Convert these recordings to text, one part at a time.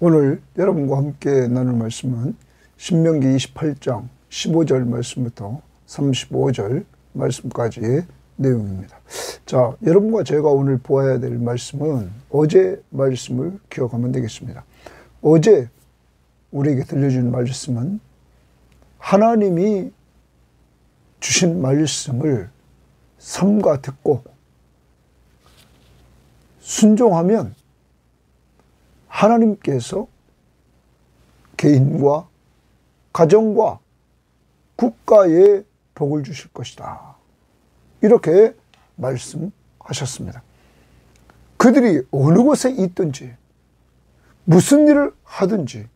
오늘 여러분과 함께 나눌 말씀은 신명기 28장 15절 말씀부터 35절 말씀까지의 내용입니다. 자, 여러분과 제가 오늘 보아야 될 말씀은 어제 말씀을 기억하면 되겠습니다. 어제 우리에게 들려준 말씀은 하나님이 주신 말씀을 삼가 듣고 순종하면 하나님께서 개인과 가정과 국가에 복을 주실 것이다. 이렇게 말씀하셨습니다. 그들이 어느 곳에 있든지 무슨 일을 하든지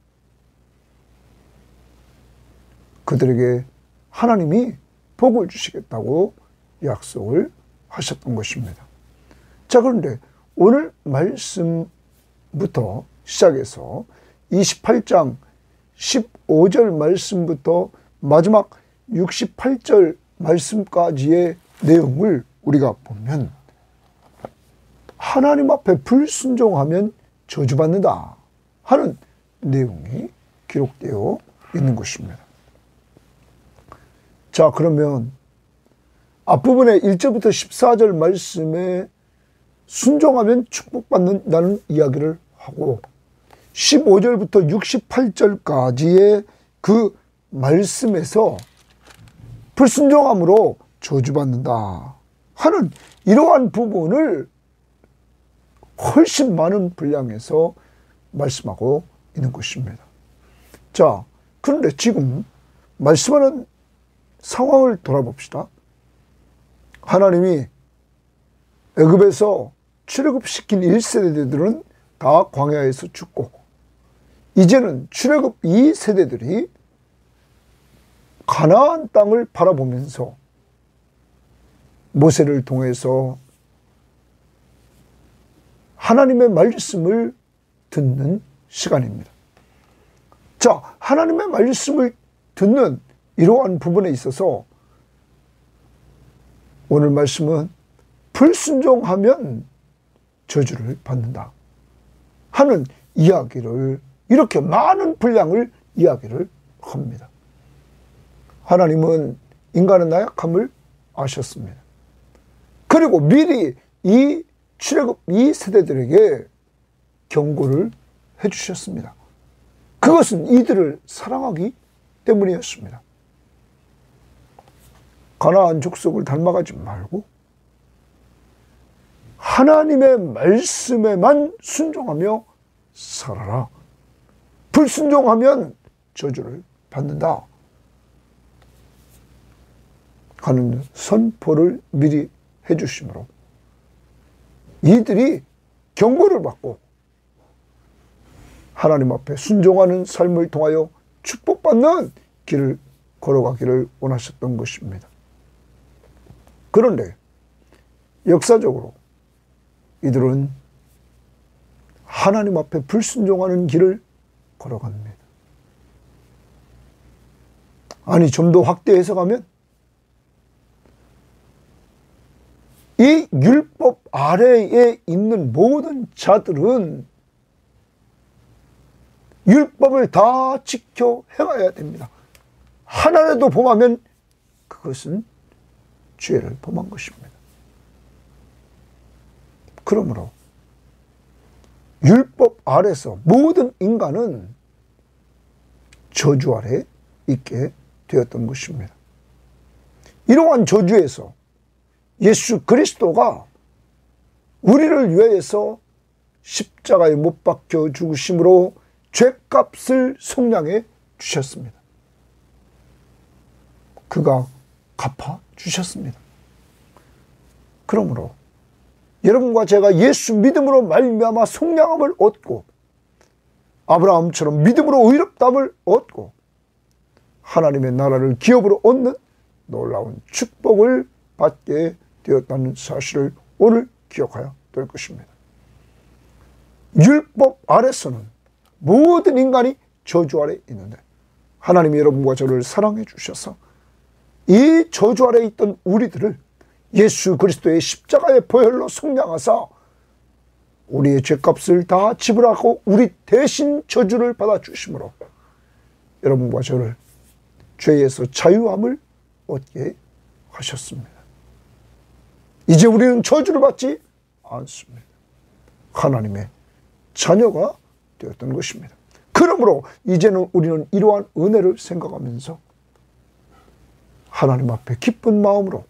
그들에게 하나님이 복을 주시겠다고 약속을 하셨던 것입니다. 자, 그런데 오늘 말씀부터 시작해서 28장 15절 말씀부터 마지막 68절 말씀까지의 내용을 우리가 보면 하나님 앞에 불순종하면 저주받는다 하는 내용이 기록되어 있는 것입니다. 자, 그러면 앞부분에 1절부터 14절 말씀에 순종하면 축복받는다는 이야기를 하고 15절부터 68절까지의 그 말씀에서 불순종함으로 저주받는다 하는 이러한 부분을 훨씬 많은 분량에서 말씀하고 있는 것입니다. 자, 그런데 지금 말씀하는 상황을 돌아봅시다. 하나님이 애굽에서 출애굽시킨 1세대들은 다 광야에서 죽고 이제는 출애굽 2세대들이 가나안 땅을 바라보면서 모세를 통해서 하나님의 말씀을 듣는 시간입니다. 자, 하나님의 말씀을 듣는 이러한 부분에 있어서 오늘 말씀은 불순종하면 저주를 받는다 하는 이야기를 이렇게 많은 분량을 이야기를 합니다. 하나님은 인간의 나약함을 아셨습니다. 그리고 미리 이 출애굽 2세대들에게 경고를 해주셨습니다. 그것은 이들을 사랑하기 때문이었습니다. 가나안 족속을 닮아가지 말고 하나님의 말씀에만 순종하며 살아라. 불순종하면 저주를 받는다 하는 선포를 미리 해주심으로 이들이 경고를 받고 하나님 앞에 순종하는 삶을 통하여 축복받는 길을 걸어가기를 원하셨던 것입니다. 그런데 역사적으로 이들은 하나님 앞에 불순종하는 길을 걸어갑니다. 아니, 좀 더 확대 해석하면 이 율법 아래에 있는 모든 자들은 율법을 다 지켜 행해야 됩니다. 하나라도 범하면 그것은 죄를 범한 것입니다. 그러므로 율법 아래서 모든 인간은 저주 아래 있게 되었던 것입니다. 이러한 저주에서 예수 그리스도가 우리를 위해서 십자가에 못 박혀 죽으심으로 죄값을 속량해 주셨습니다. 그가 갚아 주셨습니다. 그러므로 여러분과 제가 예수 믿음으로 말미암아 속량함을 얻고 아브라함처럼 믿음으로 의롭다함을 얻고 하나님의 나라를 기업으로 얻는 놀라운 축복을 받게 되었다는 사실을 오늘 기억해야 될 것입니다. 율법 아래서는 모든 인간이 저주 아래 있는데 하나님이 여러분과 저를 사랑해 주셔서 이 저주 아래 있던 우리들을 예수 그리스도의 십자가의 보혈로 속량하사 우리의 죄값을 다 지불하고 우리 대신 저주를 받아주심으로 여러분과 저를 죄에서 자유함을 얻게 하셨습니다. 이제 우리는 저주를 받지 않습니다. 하나님의 자녀가 되었던 것입니다. 그러므로 이제는 우리는 이러한 은혜를 생각하면서 하나님 앞에 기쁜 마음으로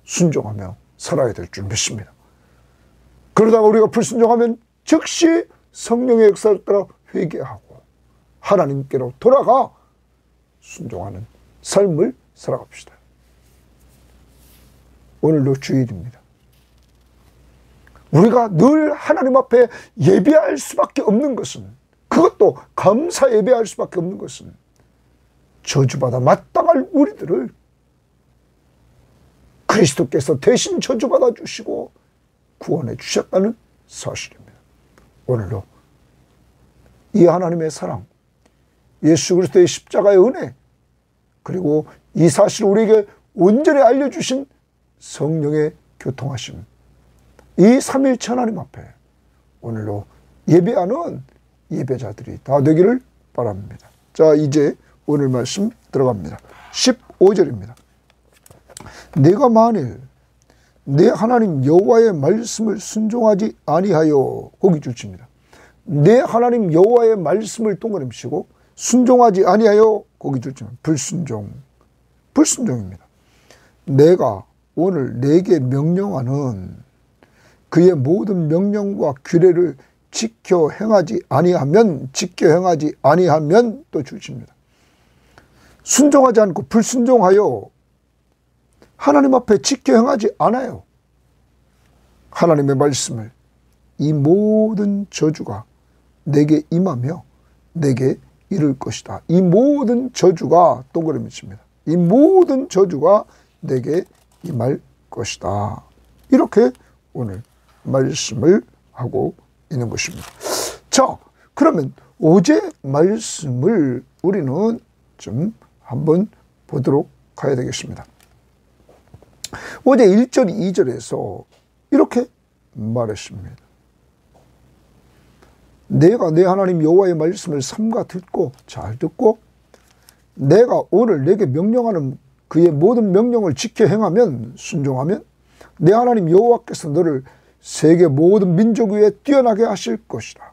순종하며 살아야 될 줄 믿습니다. 그러다가 우리가 불순종하면 즉시 성령의 역사를 따라 회개하고 하나님께로 돌아가 순종하는 삶을 살아갑시다. 오늘도 주일입니다. 우리가 늘 하나님 앞에 예배할 수밖에 없는 것은, 그것도 감사 예배할 수밖에 없는 것은 저주받아 마땅할 우리들을 그리스도께서 대신 저주받아 주시고 구원해 주셨다는 사실입니다. 오늘도 이 하나님의 사랑, 예수 그리스도의 십자가의 은혜, 그리고 이 사실을 우리에게 온전히 알려주신 성령의 교통하심, 이 삼위일체 하나님 앞에 오늘도 예배하는 예배자들이 다 되기를 바랍니다. 자, 이제 오늘 말씀 들어갑니다. 15절입니다. 내가 만일 내 하나님 여호와의 말씀을 순종하지 아니하여, 거기 줄칩니다. 내 하나님 여호와의 말씀을 동그라미치고 순종하지 아니하여, 거기 줄칩니다. 불순종입니다. 내가 오늘 내게 명령하는 그의 모든 명령과 규례를 지켜 행하지 아니하면 또 줄칩니다. 순종하지 않고 불순종하여 하나님 앞에 지켜 행하지 않아요. 하나님의 말씀을, 이 모든 저주가 내게 임하며 내게 이를 것이다. 이 모든 저주가, 동그라미 칩니다. 이 모든 저주가 내게 임할 것이다. 이렇게 오늘 말씀을 하고 있는 것입니다. 자, 그러면 어제 말씀을 우리는 좀 한번 보도록 가야 되겠습니다. 어제 1절, 2절에서 이렇게 말했습니다. 내가 내 하나님 여호와의 말씀을 삼가 듣고, 잘 듣고, 내가 오늘 내게 명령하는 그의 모든 명령을 지켜 행하면, 순종하면 내 하나님 여호와께서 너를 세계 모든 민족 위에 뛰어나게 하실 것이다.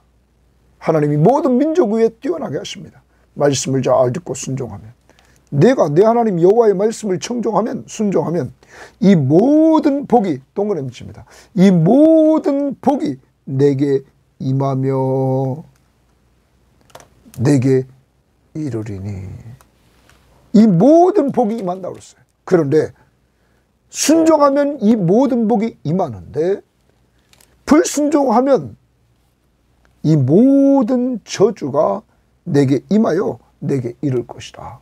하나님이 모든 민족 위에 뛰어나게 하십니다. 말씀을 잘 듣고 순종하면. 내가 내 하나님 여호와의 말씀을 청종하면, 순종하면 이 모든 복이, 동그라미 칩니다. 이 모든 복이 내게 임하며 내게 이르리니. 이 모든 복이 임한다고 했어요. 그런데 순종하면 이 모든 복이 임하는데 불순종하면 이 모든 저주가 내게 임하여 내게 이를 것이다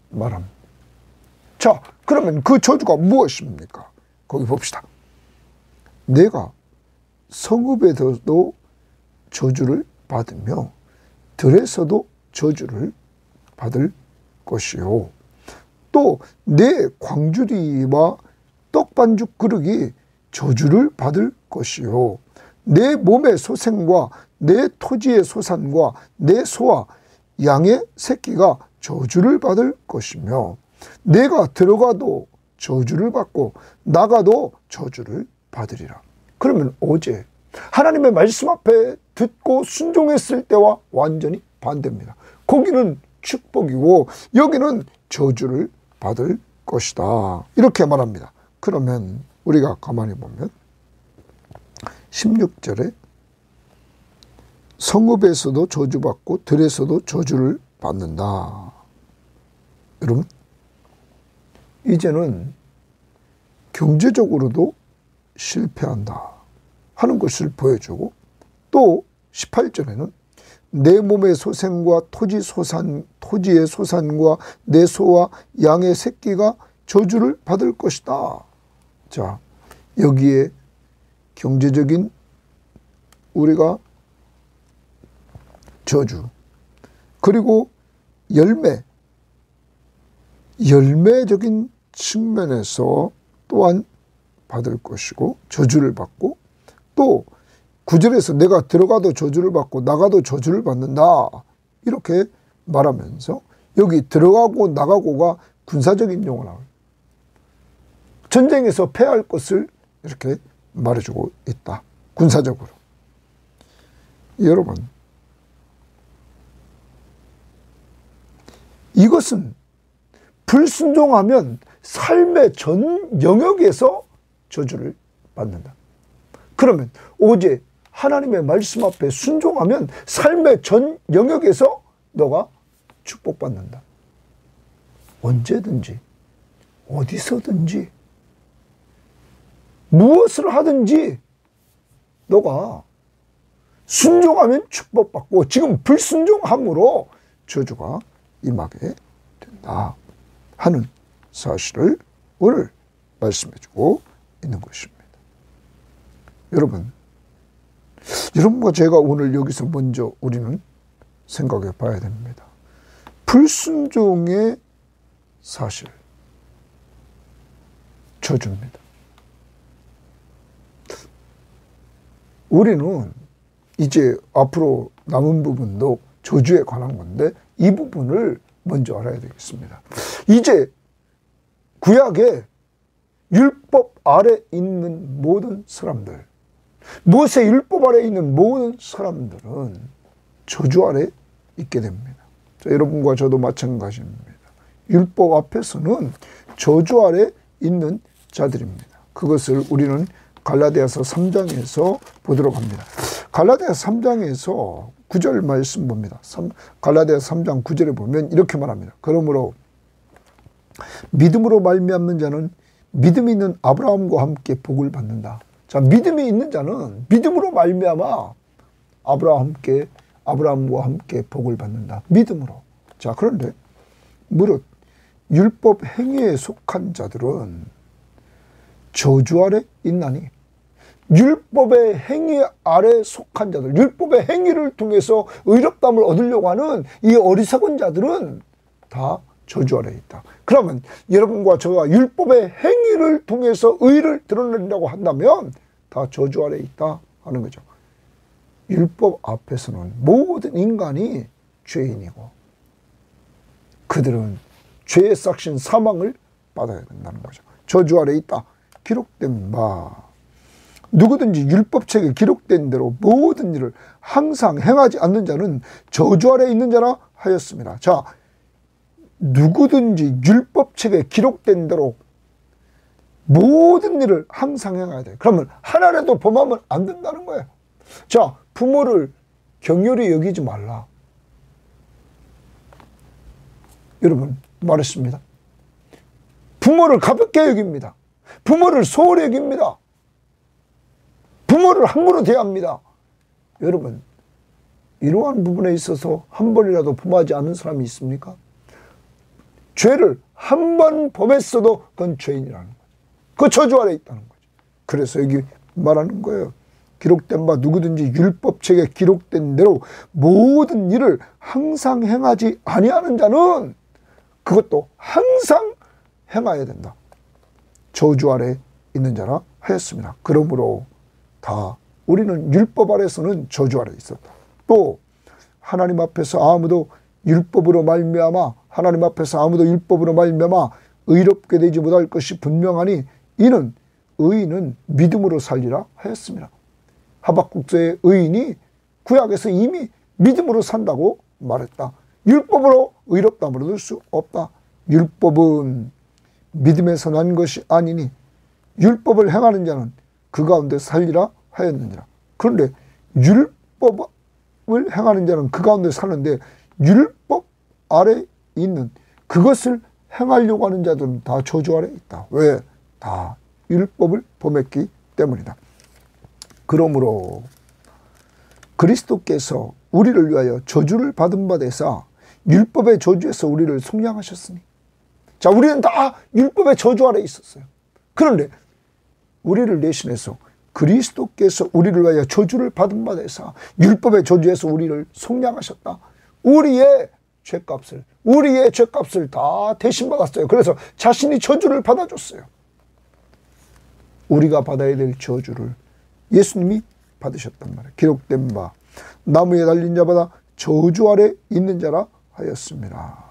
말합니다. 자, 그러면 그 저주가 무엇입니까? 거기 봅시다. 내가 성읍에서도 저주를 받으며 들에서도 저주를 받을 것이요. 또 내 광주리와 떡반죽 그릇이 저주를 받을 것이요. 내 몸의 소생과 내 토지의 소산과 내 소와 양의 새끼가 저주를 받을 것이며 내가 들어가도 저주를 받고 나가도 저주를 받으리라. 그러면 어제 하나님의 말씀 앞에 듣고 순종했을 때와 완전히 반대입니다. 거기는 축복이고 여기는 저주를 받을 것이다. 이렇게 말합니다. 그러면 우리가 가만히 보면 16절에 성읍에서도 저주받고 들에서도 저주를 받는다. 여러분, 이제는 경제적으로도 실패한다 하는 것을 보여주고, 또 18절에는 내 몸의 소생과 토지의 소산과 내 소와 양의 새끼가 저주를 받을 것이다. 자, 여기에 경제적인 우리가 저주, 그리고 열매적인 측면에서 또한 받을 것이고 저주를 받고, 또 9절에서 내가 들어가도 저주를 받고 나가도 저주를 받는다. 이렇게 말하면서 여기 들어가고 나가고가 군사적인 용어라. 전쟁에서 패할 것을 이렇게 말해주고 있다. 군사적으로. 여러분, 이것은 불순종하면 삶의 전 영역에서 저주를 받는다. 그러면 오직 하나님의 말씀 앞에 순종하면 삶의 전 영역에서 너가 축복받는다. 언제든지 어디서든지 무엇을 하든지 너가 순종하면 축복받고 지금 불순종함으로 저주가 임하게 된다 하는 사실을 오늘 말씀해주고 있는 것입니다. 여러분과 제가 오늘 여기서 먼저 우리는 생각해 봐야 됩니다. 불순종의 사실, 저주입니다. 우리는 이제 앞으로 남은 부분도 저주에 관한 건데 이 부분을 먼저 알아야 되겠습니다. 이제 구약의 율법 아래 있는 모든 사람들, 모세 율법 아래 있는 모든 사람들은 저주 아래 있게 됩니다. 자, 여러분과 저도 마찬가지입니다. 율법 앞에서는 저주 아래 있는 자들입니다. 그것을 우리는 갈라디아서 3장에서 보도록 합니다. 갈라디아서 3장에서 9절 말씀 봅니다. 갈라디아서 3장 9절에 보면 이렇게 말합니다. 그러므로 믿음으로 말미암는 자는 믿음이 있는 아브라함과 함께 복을 받는다. 자, 믿음이 있는 자는 믿음으로 말미암아 아브라함과 함께 복을 받는다. 믿음으로. 자, 그런데 무릇 율법 행위에 속한 자들은 저주 아래 있나니 율법의 행위 아래 속한 자들, 율법의 행위를 통해서 의롭다함을 얻으려고 하는 이 어리석은 자들은 다 저주 아래 있다. 그러면 여러분과 저가 율법의 행위를 통해서 의를 드러낸다고 한다면 다 저주 아래 있다 하는 거죠. 율법 앞에서는 모든 인간이 죄인이고 그들은 죄의 싹신 사망을 받아야 된다는 거죠. 저주 아래 있다. 기록된 바 누구든지 율법책에 기록된 대로 모든 일을 항상 행하지 않는 자는 저주 아래 있는 자라 하였습니다. 자, 누구든지 율법책에 기록된 대로 모든 일을 항상 행해야 돼. 그러면 하나라도 범하면 안 된다는 거예요. 자, 부모를 격렬히 여기지 말라. 여러분 말했습니다. 부모를 가볍게 여깁니다. 부모를 소홀히 여깁니다. 부모를 함부로 대합니다. 여러분, 이러한 부분에 있어서 한 번이라도 범하지 않은 사람이 있습니까? 죄를 한 번 범했어도 그건 죄인이라는 거죠. 그 저주 아래 있다는 거죠. 그래서 여기 말하는 거예요. 기록된 바 누구든지 율법책에 기록된 대로 모든 일을 항상 행하지 아니하는 자는 그것도 항상 행해야 된다. 저주 아래 있는 자라 하였습니다. 그러므로 다 우리는 율법 아래서는 저주 아래 있었다. 또 하나님 앞에서 아무도 율법으로 말미암아 의롭게 되지 못할 것이 분명하니 이는 의인은 믿음으로 살리라 하였습니다. 하박국서의 의인이 구약에서 이미 믿음으로 산다고 말했다. 율법으로 의롭다함을 얻을 수 없다. 율법은 믿음에서 난 것이 아니니 율법을 행하는 자는 그 가운데 살리라 하였느니라. 그런데 율법을 행하는 자는 그 가운데 사는데 율법 아래 있는 그것을 행하려고 하는 자들은 다 저주 아래 있다. 왜? 다 율법을 범했기 때문이다. 그러므로 그리스도께서 우리를 위하여 저주를 받은 바 되사 율법의 저주에서 우리를 속량하셨으니. 자, 우리는 다 율법의 저주 아래 있었어요. 그런데 우리를 대신해서 그리스도께서 우리를 위하여 저주를 받은 바 되사 율법의 저주에서 우리를 속량하셨다. 우리의 죄값을 다 대신 받았어요. 그래서 자신이 저주를 받아줬어요. 우리가 받아야 될 저주를 예수님이 받으셨단 말이에요. 기록된 바 나무에 달린 자보다 저주 아래 있는 자라 하였습니다.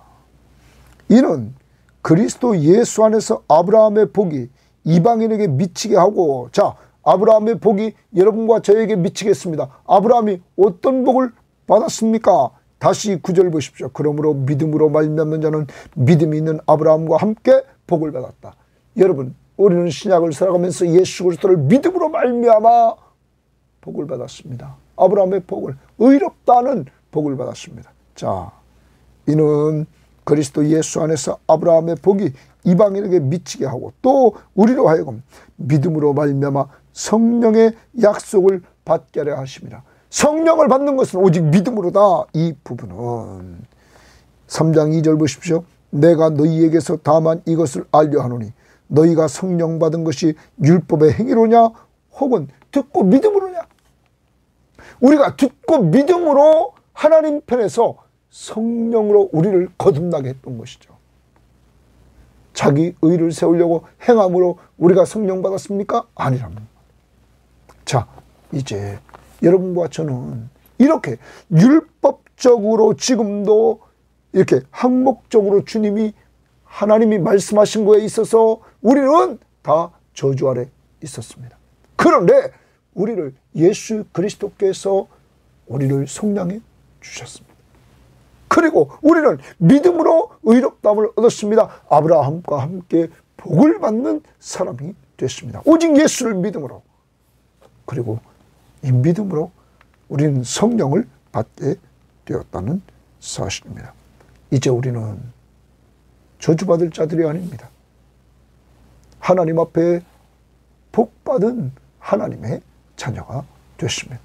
이는 그리스도 예수 안에서 아브라함의 복이 이방인에게 미치게 하고, 자, 아브라함의 복이 여러분과 저에게 미치겠습니다. 아브라함이 어떤 복을 받았습니까? 다시 9절 보십시오. 그러므로 믿음으로 말미암는 자는 믿음이 있는 아브라함과 함께 복을 받았다. 여러분, 우리는 신약을 살아가면서 예수 그리스도를 믿음으로 말미암아 복을 받았습니다. 아브라함의 복을, 의롭다는 복을 받았습니다. 자, 이는 그리스도 예수 안에서 아브라함의 복이 이방인에게 미치게 하고, 또 우리로 하여금 믿음으로 말미암아 성령의 약속을 받게 하려 하심이라. 성령을 받는 것은 오직 믿음으로다. 이 부분은 3장 2절 보십시오. 내가 너희에게서 다만 이것을 알려 하노니 너희가 성령 받은 것이 율법의 행위로냐 혹은 듣고 믿음으로냐. 우리가 듣고 믿음으로 하나님 편에서 성령으로 우리를 거듭나게 했던 것이죠. 자기 의를 세우려고 행함으로 우리가 성령 받았습니까? 아니랍니다. 자, 이제 여러분과 저는 이렇게 율법적으로 지금도 이렇게 항목적으로 주님이 하나님이 말씀하신 거에 있어서 우리는 다 저주 아래 있었습니다. 그런데 우리를 예수 그리스도께서 우리를 속량해 주셨습니다. 그리고 우리는 믿음으로 의롭다함을 얻었습니다. 아브라함과 함께 복을 받는 사람이 됐습니다. 오직 예수를 믿음으로. 그리고 이 믿음으로 우리는 성령을 받게 되었다는 사실입니다. 이제 우리는 저주받을 자들이 아닙니다. 하나님 앞에 복받은 하나님의 자녀가 됐습니다.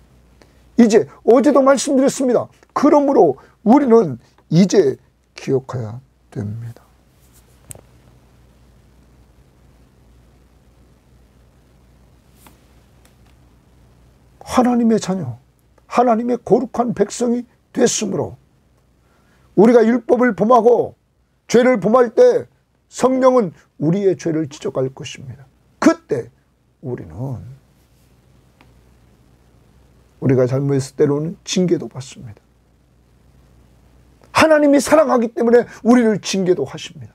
이제 어제도 말씀드렸습니다. 그러므로 우리는 이제 기억해야 됩니다. 하나님의 자녀, 하나님의 거룩한 백성이 됐으므로 우리가 율법을 범하고 죄를 범할 때 성령은 우리의 죄를 지적할 것입니다. 그때 우리가 잘못했을 때로는 징계도 받습니다. 하나님이 사랑하기 때문에 우리를 징계도 하십니다.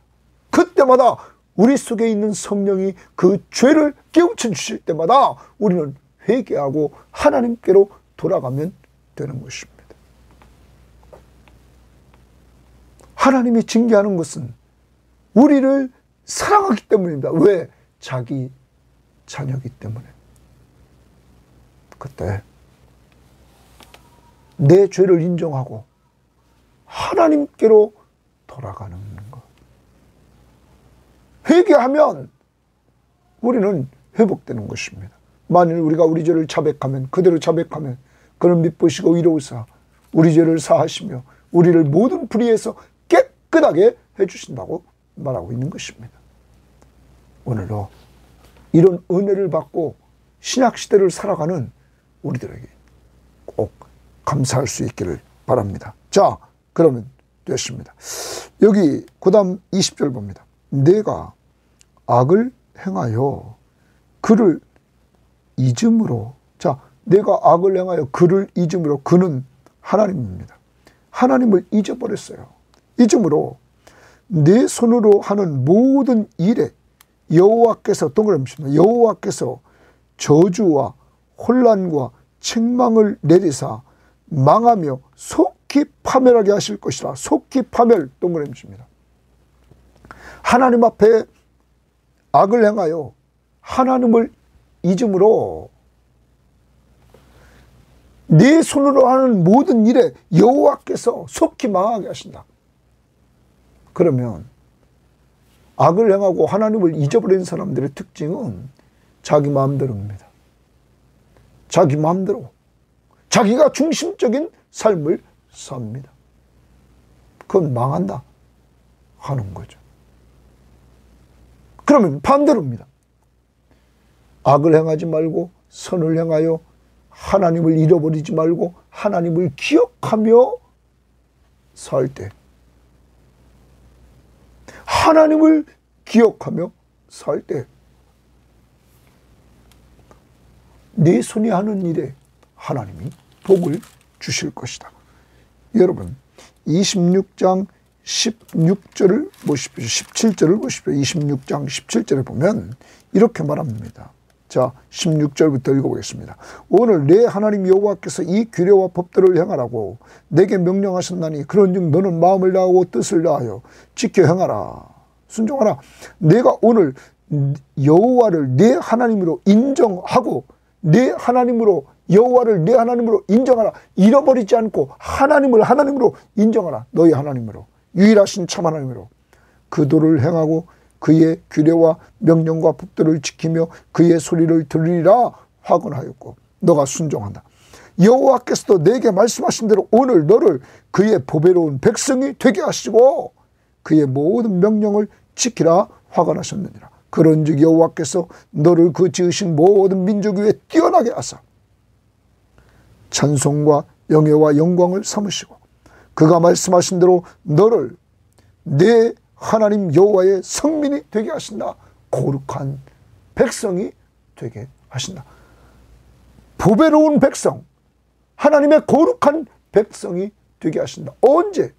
그때마다 우리 속에 있는 성령이 그 죄를 깨우쳐 주실 때마다 우리는 회개하고 하나님께로 돌아가면 되는 것입니다. 하나님이 징계하는 것은 우리를 사랑하기 때문입니다. 왜? 자기 자녀이기 때문에. 그때 내 죄를 인정하고 하나님께로 돌아가는 것. 회개하면 우리는 회복되는 것입니다. 만일 우리가 우리 죄를 자백하면, 그대로 자백하면 그는 미쁘시고 위로우사 우리 죄를 사하시며 우리를 모든 불의에서 깨끗하게 해주신다고 말하고 있는 것입니다. 오늘도 이런 은혜를 받고 신약시대를 살아가는 우리들에게 꼭 감사할 수 있기를 바랍니다. 자, 그러면 됐습니다. 여기 그 다음 20절 봅니다. 내가 악을 행하여 그를 잊음으로, 자, 내가 악을 행하여 그를 잊음으로, 그는 하나님입니다. 하나님을 잊어버렸어요. 잊음으로 내 손으로 하는 모든 일에 여호와께서, 동그라미 칩니다. 여호와께서 저주와 혼란과 책망을 내리사 망하며 속히 파멸하게 하실 것이라. 속히 파멸, 동그라미 칩니다. 하나님 앞에 악을 행하여 하나님을 잊음으로 내 손으로 하는 모든 일에 여호와께서 속히 망하게 하신다. 그러면 악을 행하고 하나님을 잊어버린 사람들의 특징은 자기 마음대로입니다. 자기 마음대로 자기가 중심적인 삶을 삽니다. 그건 망한다 하는 거죠. 그러면 반대로입니다. 악을 행하지 말고 선을 행하여 하나님을 잃어버리지 말고 하나님을 기억하며 살 때, 하나님을 기억하며 살 때 내 손이 하는 일에 하나님이 복을 주실 것이다. 여러분 26장 16절을 보십시오. 17절을 보십시오. 26장 17절에 보면 이렇게 말합니다. 자, 16절부터 읽어보겠습니다. 오늘 내 하나님 여호와께서 이 규례와 법들을 행하라고 내게 명령하셨나니 그런즉 너는 마음을 다하고 뜻을 다하여 지켜 행하라. 순종하라. 내가 오늘 여호와를 내 하나님으로 인정하고 내 하나님으로 여호와를 내 하나님으로 인정하라. 잃어버리지 않고 하나님을 하나님으로 인정하라. 너희 하나님으로 유일하신 참 하나님으로 그 도를 행하고 그의 규례와 명령과 법들을 지키며 그의 소리를 들으리라 화건하였고 너가 순종한다. 여호와께서도 내게 말씀하신 대로 오늘 너를 그의 보배로운 백성이 되게 하시고 그의 모든 명령을 지키라 화건하셨느니라. 그런즉 여호와께서 너를 그 지으신 모든 민족 위에 뛰어나게 하사 찬송과 영예와 영광을 삼으시고 그가 말씀하신 대로 너를 내 하나님 여호와의 성민이 되게 하신다. 거룩한 백성이 되게 하신다. 보배로운 백성, 하나님의 거룩한 백성이 되게 하신다. 언제?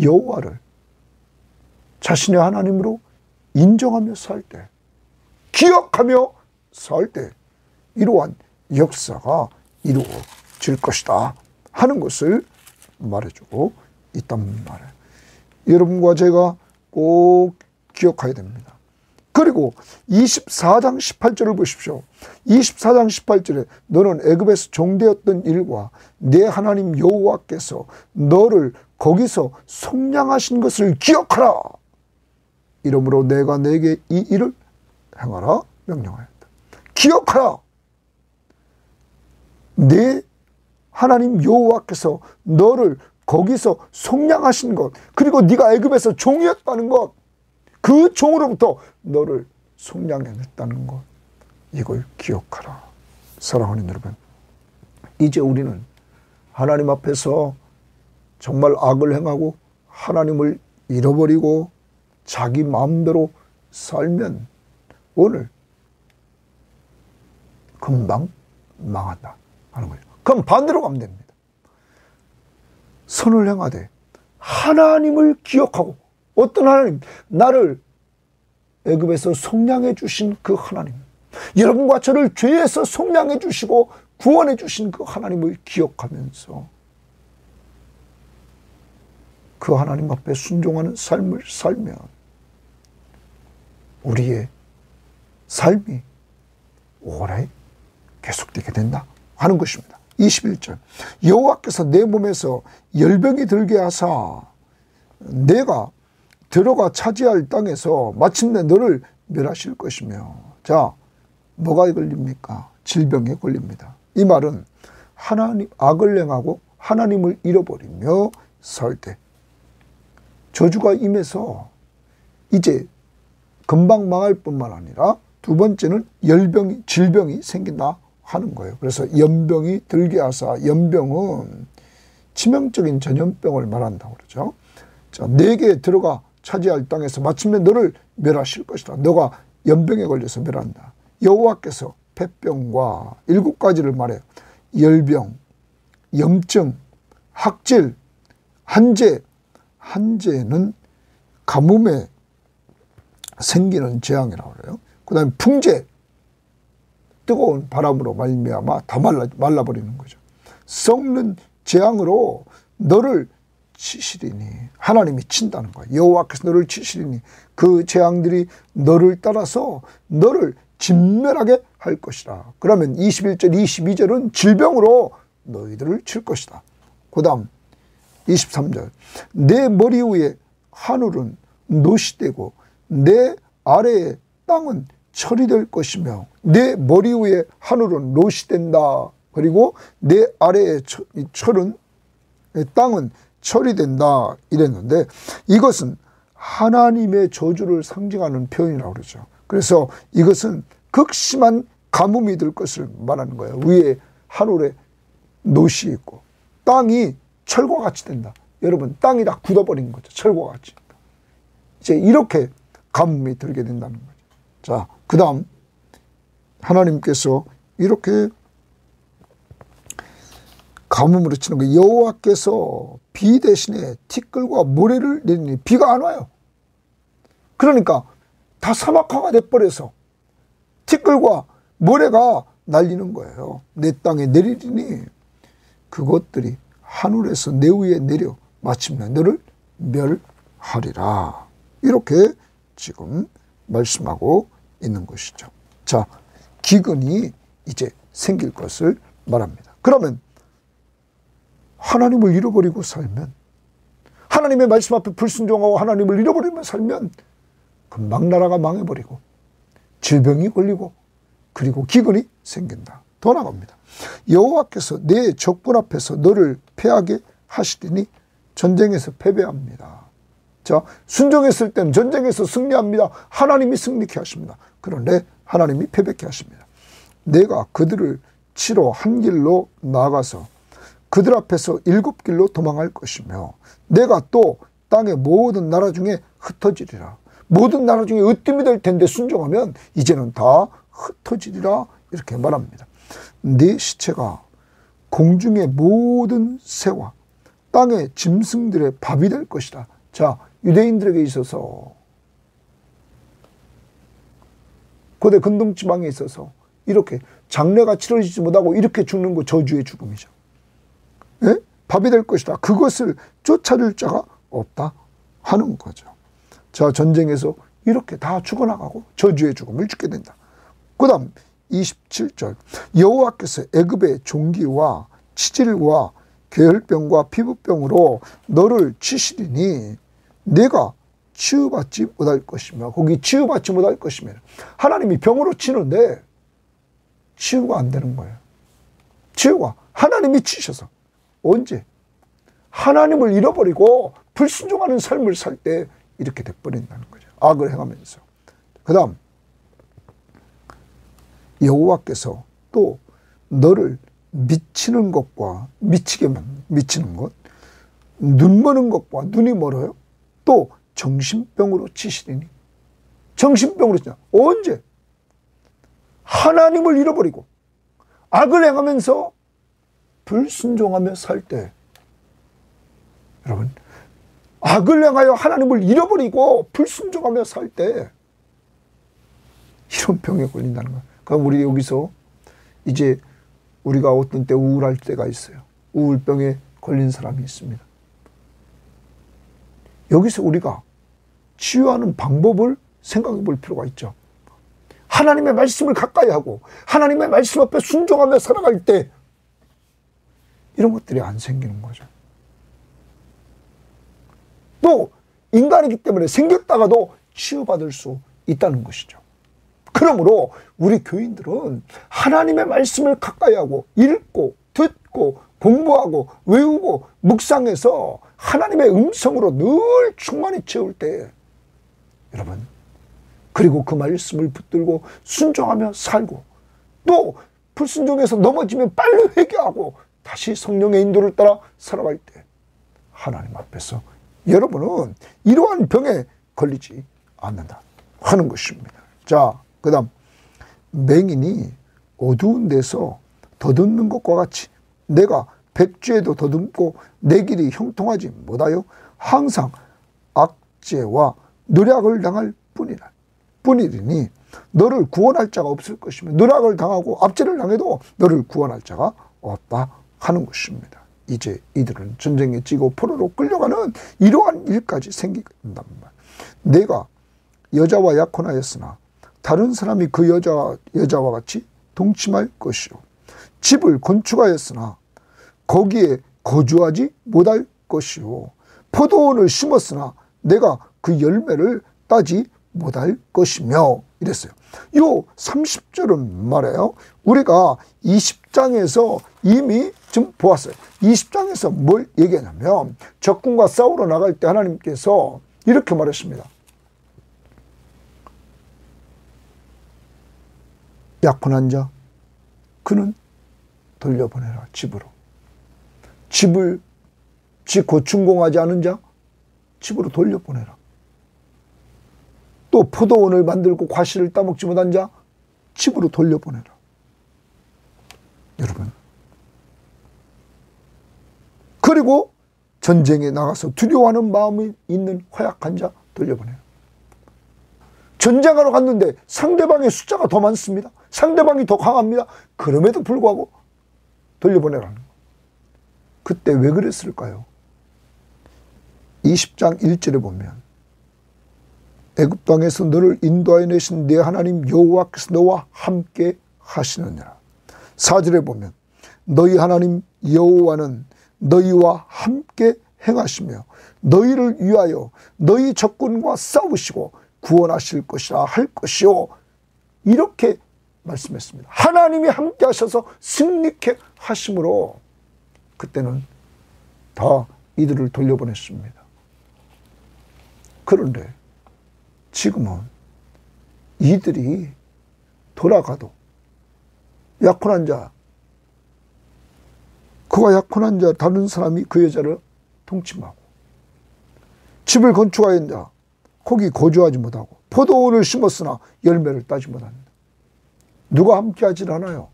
여호와를 자신의 하나님으로 인정하며 살 때, 기억하며 살 때 이러한 역사가 이루어질 것이다 하는 것을 말해주고 있단 말이에요. 여러분과 제가 꼭 기억해야 됩니다. 그리고 24장 18절을 보십시오. 24장 18절에 너는 애굽에서 종되었던 일과 내 하나님 여호와께서 너를 거기서 속량하신 것을 기억하라. 이러므로 내가 내게 이 일을 행하라 명령하였다. 기억하라. 내 하나님 여호와께서 너를 거기서 속량하신 것, 그리고 네가 애굽에서 종이었다는 것, 그 종으로부터 너를 속량해냈다는 것, 이걸 기억하라. 사랑하는 여러분, 이제 우리는 하나님 앞에서 정말 악을 행하고 하나님을 잃어버리고 자기 마음대로 살면 오늘 금방 망한다 하는 거죠. 그럼 반대로 가면 됩니다. 선을 행하되 하나님을 기억하고, 어떤 하나님? 나를 애굽에서 속량해 주신 그 하나님, 여러분과 저를 죄에서 속량해 주시고 구원해 주신 그 하나님을 기억하면서 그 하나님 앞에 순종하는 삶을 살면 우리의 삶이 오래 계속되게 된다 하는 것입니다. 21절 여호와께서 내 몸에서 열병이 들게 하사 내가 들어가 차지할 땅에서 마침내 너를 멸하실 것이며. 자, 뭐가 걸립니까? 질병에 걸립니다. 이 말은 하나님 악을 행하고 하나님을 잃어버리며 살 때 저주가 임해서 이제 금방 망할 뿐만 아니라 두 번째는 질병이 생긴다 하는 거예요. 그래서 연병이 들게 하사, 연병은 치명적인 전염병을 말한다고 그러죠. 자, 내게 들어가 차지할 땅에서 마침내 너를 멸하실 것이다. 너가 연병에 걸려서 멸한다. 여호와께서 폐병과 7가지를 말해요. 열병, 염증, 학질, 한재. 한재는 가뭄에 생기는 재앙이라고 그래요. 그 다음에 풍재, 뜨거운 바람으로 말미암아 다 말라버리는 거죠. 썩는 재앙으로 너를 치시리니, 하나님이 친다는 거예요. 여호와께서 너를 치시리니 그 재앙들이 너를 따라서 너를 진멸하게 할 것이라. 그러면 21절 22절은 질병으로 너희들을 칠 것이다. 그 다음 23절 내 머리 위에 하늘은 노시 되고 내 아래의 땅은 철이 될 것이며, 내 머리 위에 하늘은 노시 된다. 그리고 내 아래의 땅은 철이 된다 이랬는데, 이것은 하나님의 저주를 상징하는 표현이라고 그러죠. 그래서 이것은 극심한 가뭄이 될 것을 말하는 거예요. 위에 하늘에 노시 있고 땅이 철과 같이 된다. 여러분, 땅이 다 굳어버린 거죠. 철과 같이. 이제 이렇게 가뭄이 들게 된다는 거죠. 자, 그 다음 하나님께서 이렇게 가뭄으로 치는 거. 여호와께서 비 대신에 티끌과 모래를 내리니 비가 안 와요. 그러니까 다 사막화가 돼버려서 티끌과 모래가 날리는 거예요. 내 땅에 내리리니 그것들이 하늘에서 내 위에 내려 마침내 너를 멸하리라. 이렇게 지금 말씀하고 있는 것이죠. 자, 기근이 이제 생길 것을 말합니다. 그러면 하나님을 잃어버리고 살면, 하나님의 말씀 앞에 불순종하고 하나님을 잃어버리며 살면 금방 나라가 망해버리고 질병이 걸리고 그리고 기근이 생긴다. 더 나갑니다. 여호와께서 내 적군 앞에서 너를 패하게 하시리니 전쟁에서 패배합니다. 자, 순종했을 때는 전쟁에서 승리합니다. 하나님이 승리케 하십니다. 그런데 하나님이 패배케 하십니다. 내가 그들을 치러 한 길로 나가서 그들 앞에서 7길로 도망할 것이며 내가 또 땅의 모든 나라 중에 흩어지리라. 모든 나라 중에 으뜸이 될 텐데 순종하면 이제는 다 흩어지리라. 이렇게 말합니다. 네 시체가 공중의 모든 새와 땅의 짐승들의 밥이 될 것이다. 자, 유대인들에게 있어서 고대 근동지방에 있어서 이렇게 장례가 치러지지 못하고 이렇게 죽는 거 저주의 죽음이죠. 예? 밥이 될 것이다. 그것을 쫓아낼 자가 없다 하는 거죠. 자, 전쟁에서 이렇게 다 죽어나가고 저주의 죽음을 죽게 된다. 그 다음 27절 여호와께서 애굽의 종기와 치질과 괴혈병과 피부병으로 너를 치시리니 내가 치유받지 못할 것이며, 거기 치유받지 못할 것이며, 하나님이 병으로 치는데 치유가 안 되는 거예요. 치유가 하나님이 치셔서. 언제? 하나님을 잃어버리고 불순종하는 삶을 살 때 이렇게 돼버린다는 거죠. 악을 행하면서. 그 다음 여호와께서 또 너를 미치는 것과 미치는 것, 눈 머는 것과 눈이 멀어요. 또 정신병으로 치시리니. 정신병으로 치냐. 언제? 하나님을 잃어버리고 악을 행하면서 불순종하며 살 때, 여러분, 악을 행하여 하나님을 잃어버리고 불순종하며 살 때 이런 병에 걸린다는 거예요. 그럼 우리 여기서 이제 우리가 어떤 때 우울할 때가 있어요. 우울병에 걸린 사람이 있습니다. 여기서 우리가 치유하는 방법을 생각해 볼 필요가 있죠. 하나님의 말씀을 가까이 하고 하나님의 말씀 앞에 순종하며 살아갈 때 이런 것들이 안 생기는 거죠. 또 인간이기 때문에 생겼다가도 치유받을 수 있다는 것이죠. 그러므로 우리 교인들은 하나님의 말씀을 가까이 하고 읽고 듣고 공부하고 외우고 묵상해서 하나님의 음성으로 늘 충만히 채울 때, 여러분, 그리고 그 말씀을 붙들고 순종하며 살고, 또 불순종해서 넘어지면 빨리 회개하고 다시 성령의 인도를 따라 살아갈 때 하나님 앞에서 여러분은 이러한 병에 걸리지 않는다 하는 것입니다. 자, 그 다음 맹인이 어두운 데서 더듬는 것과 같이 내가 백주에도 더듬고 내 길이 형통하지 못하여 항상 악재와 노략을 당할 뿐이리니 너를 구원할 자가 없을 것이며 노략을 당하고 압제를 당해도 너를 구원할 자가 없다 하는 것입니다. 이제 이들은 전쟁에 찌고 포로로 끌려가는 이러한 일까지 생긴단 말이에요. 내가 여자와 약혼하였으나 다른 사람이 그 여자와 같이 동침할 것이요, 집을 건축하였으나 거기에 거주하지 못할 것이요, 포도원을 심었으나 내가 그 열매를 따지 못할 것이며 이랬어요. 요 30절은 말이에요. 우리가 20장에서 이미 좀 보았어요. 20장에서 뭘 얘기하냐면 적군과 싸우러 나갈 때 하나님께서 이렇게 말했습니다. 약혼한 자 그는 돌려보내라 집으로. 집 고충공하지 않은 자 집으로 돌려보내라. 또 포도원을 만들고 과실을 따먹지 못한 자 집으로 돌려보내라. 그리고 전쟁에 나가서 두려워하는 마음이 있는 허약한 자 돌려보내요. 전쟁하러 갔는데 상대방의 숫자가 더 많습니다. 상대방이 더 강합니다. 그럼에도 불구하고 돌려보내라는 거예요. 그때 왜 그랬을까요? 20장 1절에 보면 애굽 땅에서 너를 인도하여 내신 네 하나님 여호와께서 너와 함께 하시느니라. 4절에 보면 너희 하나님 여호와는 너희와 함께 행하시며 너희를 위하여 너희 적군과 싸우시고 구원하실 것이라 할 것이요. 이렇게 말씀했습니다. 하나님이 함께 하셔서 승리케 하심으로 그때는 다 이들을 돌려보냈습니다. 그런데 지금은 이들이 돌아가도 약혼한 자, 그가 약혼한 자 다른 사람이 그 여자를 동침하고 집을 건축하였냐 거기 거주하지 못하고 포도원을 심었으나 열매를 따지 못한다. 누가 함께하지 않아요?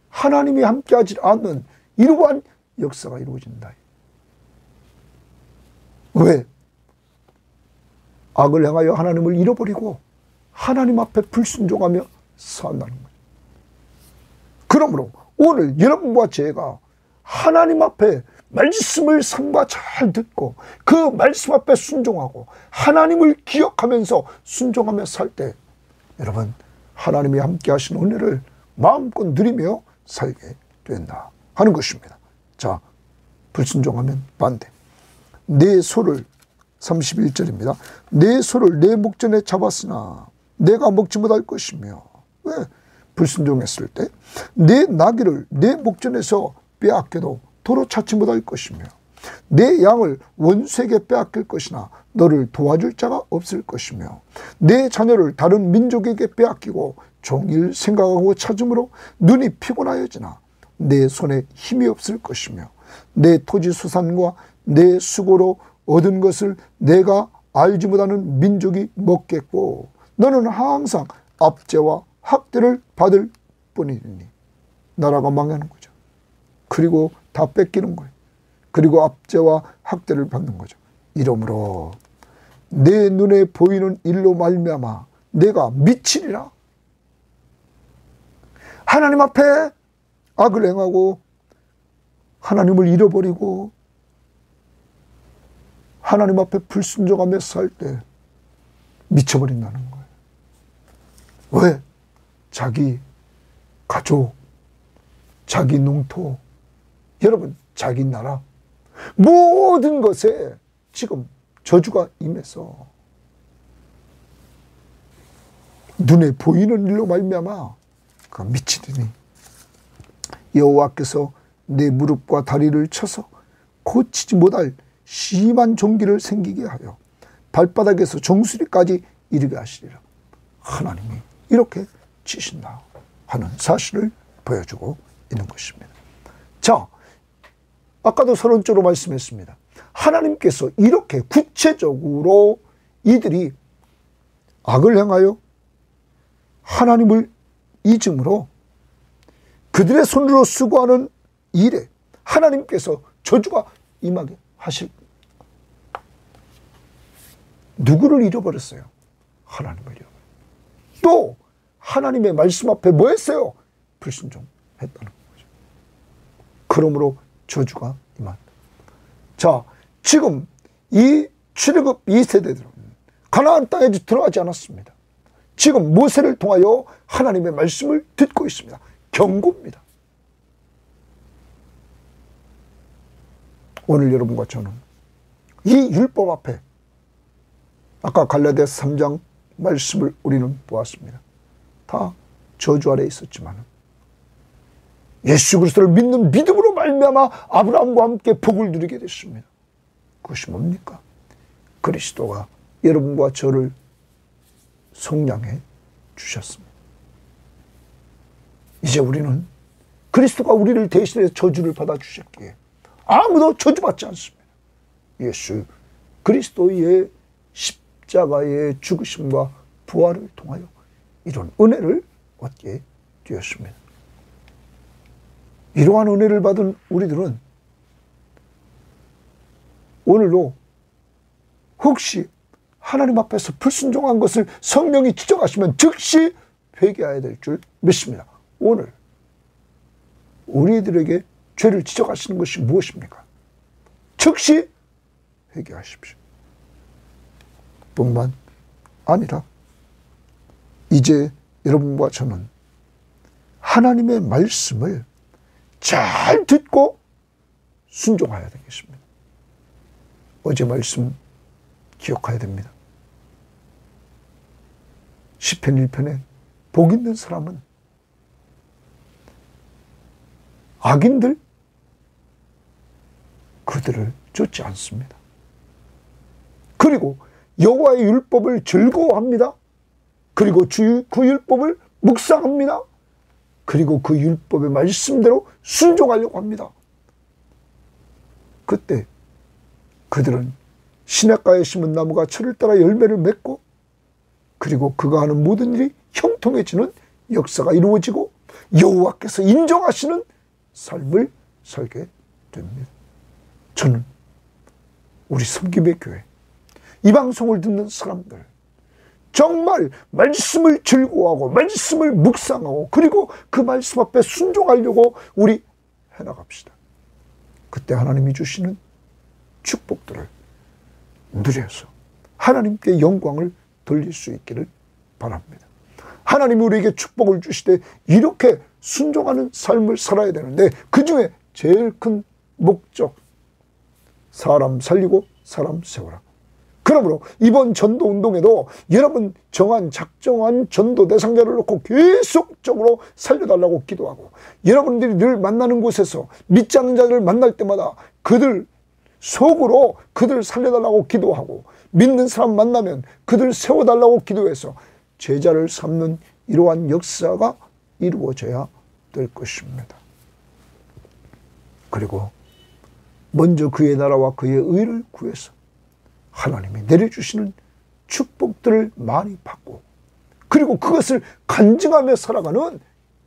하나님이 함께하지 않는 이러한 역사가 이루어진다. 왜? 악을 행하여 하나님을 잃어버리고 하나님 앞에 불순종하며 산다는 거예요. 그러므로 오늘 여러분과 제가 하나님 앞에 말씀을 삼가 잘 듣고 그 말씀 앞에 순종하고 하나님을 기억하면서 순종하며 살 때 여러분 하나님이 함께 하신 은혜를 마음껏 누리며 살게 된다 하는 것입니다. 자, 불순종하면 반대. 내 소를 31절입니다. 내 소를 내 목전에 잡았으나 내가 먹지 못할 것이며 왜? 불순종했을 때 내 나귀를 내 목전에서 빼앗겨도 도로 찾지 못할 것이며 내 양을 원수에게 빼앗길 것이나 너를 도와줄 자가 없을 것이며 내 자녀를 다른 민족에게 빼앗기고 종일 생각하고 찾음으로 눈이 피곤하여지나 내 손에 힘이 없을 것이며 내 토지 수산과 내 수고로 얻은 것을 내가 알지 못하는 민족이 먹겠고 너는 항상 압제와 학대를 받을 뿐이니 나라가 망하는 거죠. 그리고 다 뺏기는 거예요. 그리고 압제와 학대를 받는 거죠. 이러므로 내 눈에 보이는 일로 말미암아 내가 미치리라. 하나님 앞에 악을 행하고 하나님을 잃어버리고 하나님 앞에 불순종하며 살 때 미쳐버린다는 거예요. 왜? 자기 가족, 자기 농토, 여러분 자기 나라 모든 것에 지금 저주가 임해서 눈에 보이는 일로 말미암아 그 미치더니 여호와께서 내 무릎과 다리를 쳐서 고치지 못할 심한 종기를 생기게 하여 발바닥에서 정수리까지 이르게 하시리라. 하나님이 이렇게 치신다 하는 사실을 보여주고 있는 것입니다. 자, 아까도 서론적으로 말씀했습니다. 하나님께서 이렇게 구체적으로 이들이 악을 행하여 하나님을 잊음으로 그들의 손으로 수고하는 일에 하나님께서 저주가 임하게 하실 누구를 잃어버렸어요? 하나님을 잃어버렸어요. 또 하나님의 말씀 앞에 뭐 했어요? 불순종했다는 거죠. 그러므로 저주가 임한다. 자, 지금 이 출애굽 2세대들은 가나안 땅에 들어가지 않았습니다. 지금 모세를 통하여 하나님의 말씀을 듣고 있습니다. 경고입니다. 오늘 여러분과 저는 이 율법 앞에 아까 갈라디아서 3장 말씀을 우리는 보았습니다. 다 저주 아래 있었지만 예수 그리스도를 믿는 믿음으로 말미암아 아브라함과 함께 복을 누리게 됐습니다. 그것이 뭡니까? 그리스도가 여러분과 저를 속량해 주셨습니다. 이제 우리는 그리스도가 우리를 대신해 저주를 받아주셨기에 아무도 저주받지 않습니다. 예수 그리스도의 십자가의 죽으심과 부활을 통하여 이런 은혜를 얻게 되었습니다. 이러한 은혜를 받은 우리들은 오늘도 혹시 하나님 앞에서 불순종한 것을 성령이 지적하시면 즉시 회개해야 될 줄 믿습니다. 오늘 우리들에게 죄를 지적하시는 것이 무엇입니까? 즉시 회개하십시오. 뿐만 아니라 이제 여러분과 저는 하나님의 말씀을 잘 듣고 순종해야 되겠습니다. 어제 말씀 기억해야 됩니다. 시편 1편에 복 있는 사람은 악인들 그들을 쫓지 않습니다. 그리고 여호와의 율법을 즐거워합니다. 그리고 그 율법을 묵상합니다. 그리고 그 율법의 말씀대로 순종하려고 합니다. 그때 그들은 시냇가에 심은 나무가 철을 따라 열매를 맺고 그리고 그가 하는 모든 일이 형통해지는 역사가 이루어지고 여호와께서 인정하시는 삶을 살게 됩니다. 저는 우리 섬김의 교회 이 방송을 듣는 사람들 정말 말씀을 즐거워하고 말씀을 묵상하고 그리고 그 말씀 앞에 순종하려고 우리 해나갑시다. 그때 하나님이 주시는 축복들을 누려서 하나님께 영광을 돌릴 수 있기를 바랍니다. 하나님이 우리에게 축복을 주시되 이렇게 순종하는 삶을 살아야 되는데 그 중에 제일 큰 목적, 사람 살리고 사람 세워라. 그러므로 이번 전도운동에도 여러분 정한 작정한 전도 대상자를 놓고 계속적으로 살려달라고 기도하고 여러분들이 늘 만나는 곳에서 믿지 않는 자들을 만날 때마다 그들 속으로 그들 살려달라고 기도하고 믿는 사람 만나면 그들 세워달라고 기도해서 제자를 삼는 이러한 역사가 이루어져야 될 것입니다. 그리고 먼저 그의 나라와 그의 의를 구해서 하나님이 내려주시는 축복들을 많이 받고 그리고 그것을 간증하며 살아가는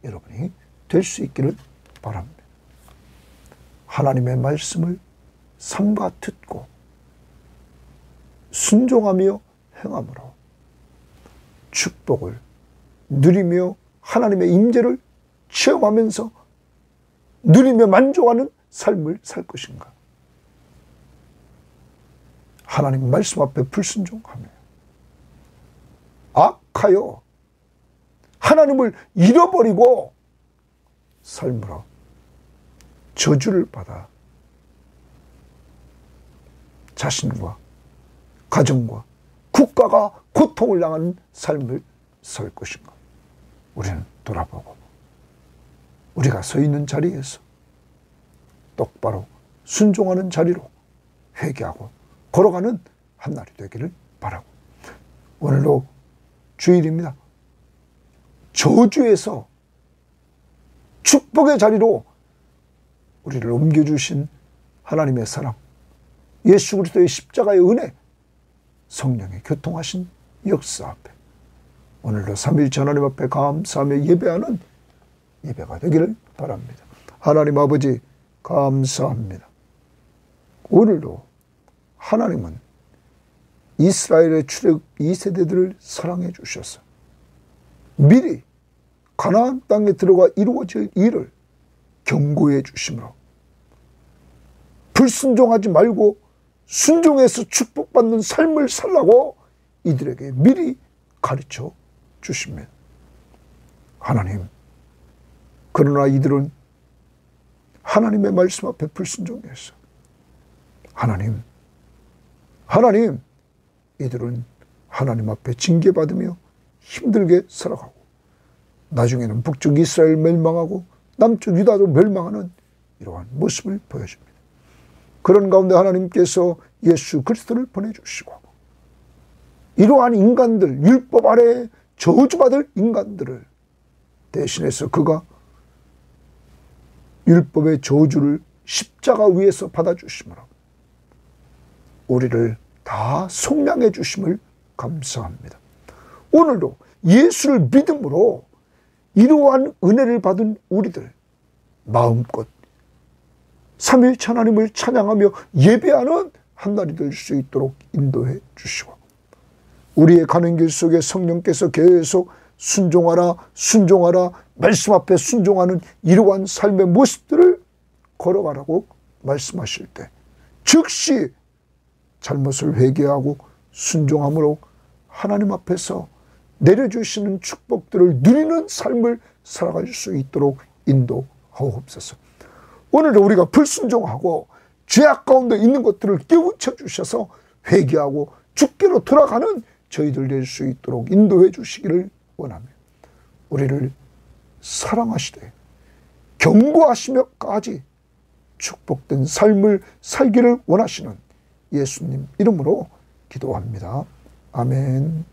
여러분이 될 수 있기를 바랍니다. 하나님의 말씀을 삼가 듣고 순종하며 행함으로 축복을 누리며 하나님의 임재를 체험하면서 누리며 만족하는 삶을 살 것인가? 하나님 말씀 앞에 불순종하며 악하여 하나님을 잃어버리고 삶으로 저주를 받아 자신과 가정과 국가가 고통을 당하는 삶을 살 것인가? 우리는 돌아보고 우리가 서 있는 자리에서 똑바로 순종하는 자리로 회개하고 걸어가는 한날이 되기를 바라고 오늘도 주일입니다. 저주에서 축복의 자리로 우리를 옮겨주신 하나님의 사랑, 예수 그리스도의 십자가의 은혜, 성령의 교통하신 역사 앞에 오늘도 삼위일체 하나님 앞에 감사하며 예배하는 예배가 되기를 바랍니다. 하나님 아버지 감사합니다. 오늘도 하나님은 이스라엘의 출애굽 2세대들을 사랑해 주셔서 미리 가나안 땅에 들어가 이루어질 일을 경고해 주심으로 불순종하지 말고 순종해서 축복받는 삶을 살라고 이들에게 미리 가르쳐 주십니다. 하나님, 그러나 이들은 하나님의 말씀 앞에 불순종해서 하나님, 이들은 하나님 앞에 징계받으며 힘들게 살아가고 나중에는 북쪽 이스라엘 멸망하고 남쪽 유다도 멸망하는 이러한 모습을 보여줍니다. 그런 가운데 하나님께서 예수 그리스도를 보내주시고 이러한 인간들, 율법 아래 저주받을 인간들을 대신해서 그가 율법의 저주를 십자가 위에서 받아주심으로 우리를 다 속량해 주심을 감사합니다. 오늘도 예수를 믿음으로 이러한 은혜를 받은 우리들 마음껏 삼위일체 하나님을 찬양하며 예배하는 한 날이 될 수 있도록 인도해 주시고, 우리의 가는 길 속에 성령께서 계속 순종하라 순종하라 말씀 앞에 순종하는 이러한 삶의 모습들을 걸어가라고 말씀하실 때 즉시 잘못을 회개하고 순종함으로 하나님 앞에서 내려주시는 축복들을 누리는 삶을 살아갈 수 있도록 인도하옵소서. 오늘도 우리가 불순종하고 죄악 가운데 있는 것들을 깨우쳐 주셔서 회개하고 주께로 돌아가는 저희들 될 수 있도록 인도해 주시기를 원하며, 우리를 사랑하시되 경고하시며까지 축복된 삶을 살기를 원하시는 예수님 이름으로 기도합니다. 아멘.